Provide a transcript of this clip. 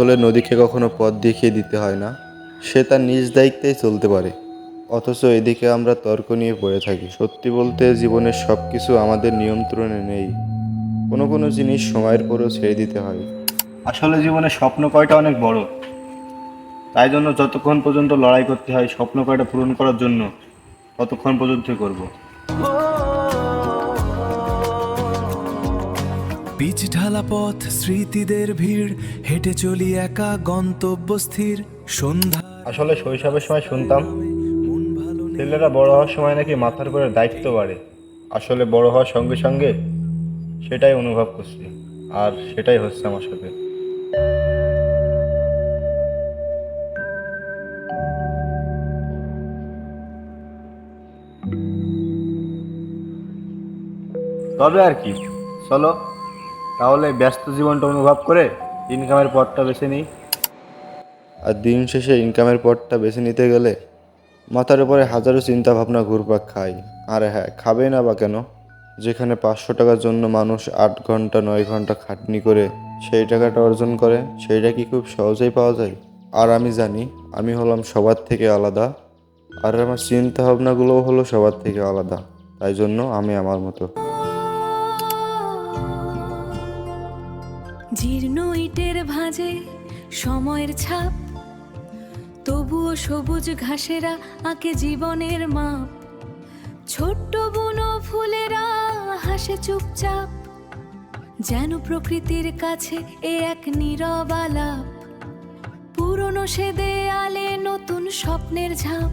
আসলে নদীকে কখনো পথ দেখিয়ে দিতে হয় না, সে তার নিজ দায়িত্বেই চলতে পারে। অথচ এদিকে আমরা তর্ক নিয়ে পড়ে থাকি। সত্যি বলতে জীবনের সব কিছু আমাদের নিয়ন্ত্রণে নেই, কোনো কোনো জিনিস সময়ের পরেও ছেড়ে দিতে হয়। আসলে জীবনে স্বপ্ন কয়টা অনেক বড়, তাই জন্য যতক্ষণ পর্যন্ত লড়াই করতে হয় স্বপ্ন কয়টা পূরণ করার জন্য ততক্ষণ পর্যন্তই করব। পিচ ঢালা পথ, স্মৃতিদের ভিড়, হেঁটে চলি একা গন্তব্য স্থির। সন্ধ্যা আসলে শৈশবের সময় শুনতাম ছেলেরা বড় হওয়ার সময় নাকি মাথার উপরে দায়িত্ব বাড়ে। আসলে বড় হওয়ার সঙ্গে সঙ্গে সেটাই অনুভব করছি, আর সেটাই হচ্ছে আমার সাথে। তবে আর কি, চলো তাহলে ব্যস্ত জীবনটা অনুভব করে ইনকামের পথটা বেছে নিই। আর দিন শেষে ইনকামের পথটা বেছে নিতে গেলে মাথার উপরে হাজারো চিন্তা ভাবনা ঘুরপাক খায়। আর হ্যাঁ, খাবে না বা কেন? যেখানে 500 টাকার জন্য মানুষ 8 ঘন্টা 9 ঘন্টা খাটনি করে সেই টাকাটা অর্জন করে, সেইটা কি খুব সহজেই পাওয়া যায়? আর আমি জানি আমি হলাম সবার থেকে আলাদা, আর আমার চিন্তা ভাবনাগুলোও হলো সবার থেকে আলাদা। তাই জন্য আমি আমার মতো। জীর্ণ ইটের ভাঁজে সময়ের ছাপ, তবুও সবুজ ঘাসেরা আঁকে জীবনের মাপ। ছোট্ট বুনো ফুলেরা হাসে চুপচাপ, যেন প্রকৃতির কাছে এ এক নীরব আলাপ। পুরনো সে দেয়ালে নতুন স্বপ্নের ঝাঁপ।